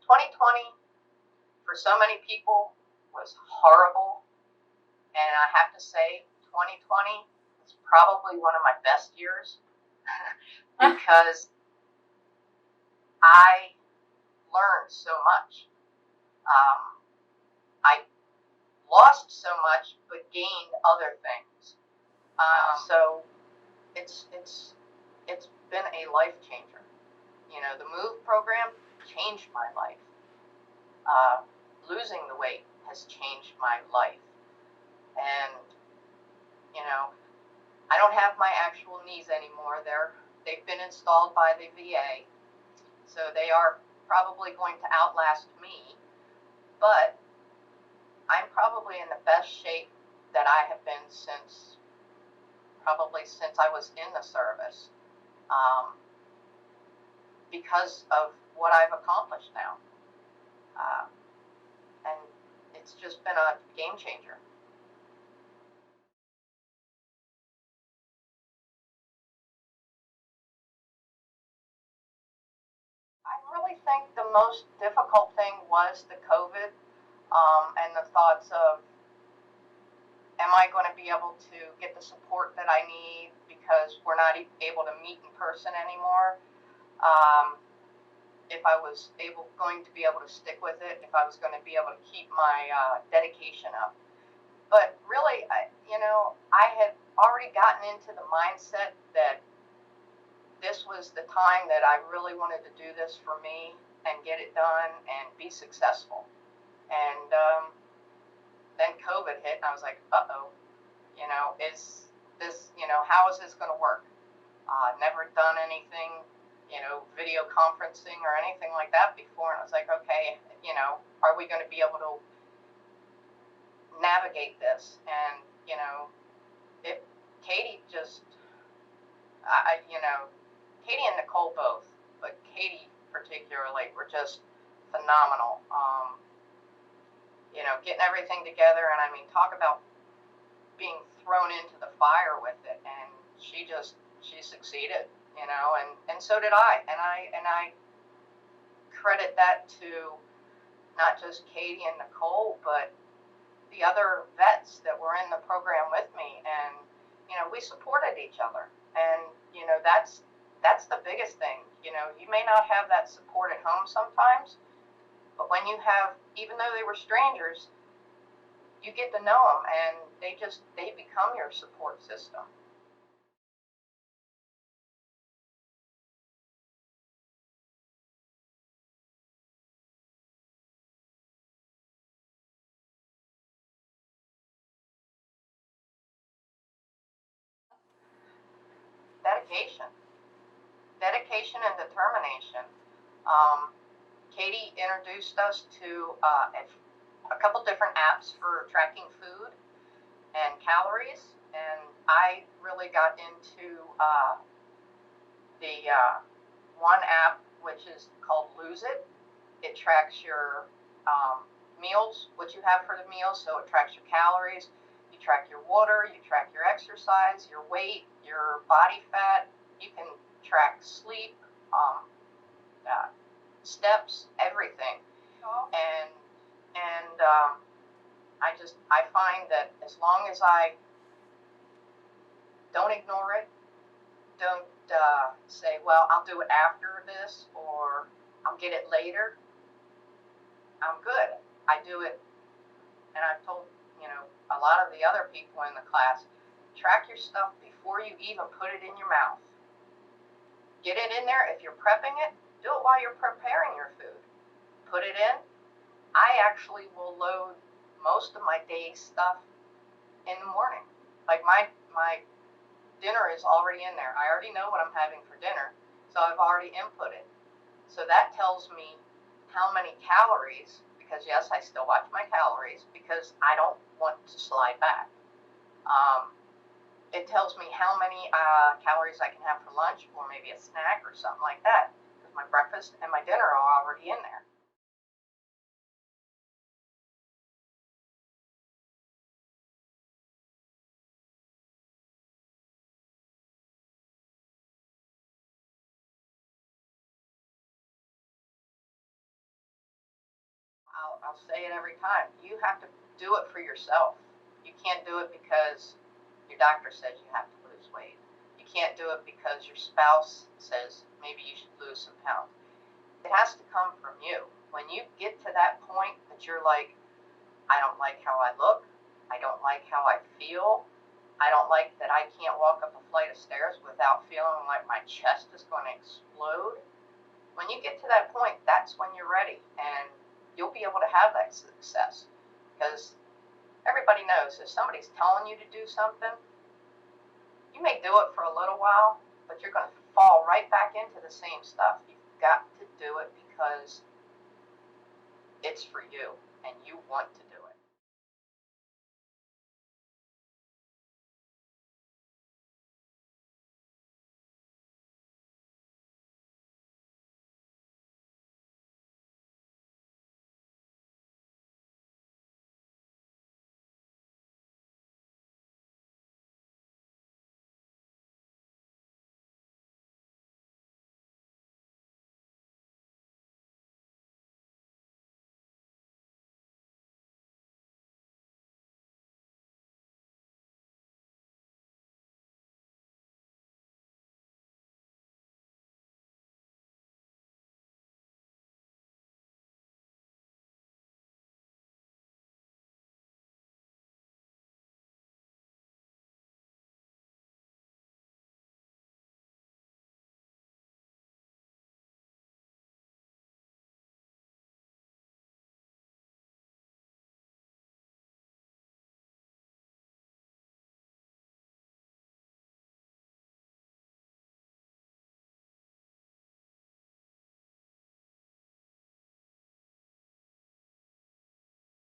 2020 for so many people was horrible, and I have to say 2020 was probably one of my best years because I learned so much. I lost so much, but gained other things. So it's been a life changer. You know, the MOVE program changed my life. Losing the weight has changed my life, and you know, I don't have my actual knees anymore. They've been installed by the VA, so they are probably going to outlast me, but I'm probably in the best shape that I have been since I was in the service, because of what I've accomplished now. And it's just been a game changer. I really think the most difficult thing was the COVID, and the thoughts of, am I going to be able to get the support that I need because we're not able to meet in person anymore? If I was going to be able to stick with it, if I was going to be able to keep my dedication up. But really, I had already gotten into the mindset that this was the time that I really wanted to do this for me and get it done and be successful. And then COVID hit, and I was like, uh-oh, is this, how is this going to work? Never done anything, video conferencing or anything like that before. And I was like, okay, are we going to be able to navigate this? And, Katie just, Katie and Nicole both, but Katie particularly were just phenomenal. Getting everything together, and I mean, talk about being thrown into the fire with it, and she succeeded, and so did I, and I credit that to not just Katie and Nicole, but the other vets that were in the program with me, and we supported each other, and that's the biggest thing. You may not have that support at home sometimes, but when you have, even though they were strangers, you get to know them, and they become your support system. Dedication and determination. Katie introduced us to a couple different apps for tracking food and calories, and I really got into the one app, which is called Lose It. It tracks your meals, what you have for the meals, so it tracks your calories, you track your water, you track your exercise, your weight, your body fat, you can track sleep, steps, everything. And I find that as long as I don't ignore it, don't say, well, I'll do it after this, or I'll get it later, I'm good. I do it, and I've told, a lot of the other people in the class, track your stuff before you even put it in your mouth. Get it in there. If you're prepping it, do it while you're preparing your food. Put it in. I actually will load most of my day's stuff in the morning. Like my dinner is already in there. I already know what I'm having for dinner, so I've already input it. So that tells me how many calories, because yes, I still watch my calories because I don't want to slide back. It tells me how many calories I can have for lunch, or maybe a snack or something like that, because my breakfast and my dinner are already in there. I'll say it every time. You have to do it for yourself. You can't do it because your doctor says you have to lose weight. You can't do it because your spouse says maybe you should lose some pounds. It has to come from you. When you get to that point that you're like, I don't like how I look, I don't like how I feel, I don't like that I can't walk up a flight of stairs without feeling like my chest is going to explode. When you get to that point, that's when you're ready, and you'll be able to have that success. Because everybody knows if somebody's telling you to do something, you may do it for a little while, but you're going to fall right back into the same stuff. You've got to do it because it's for you and you want to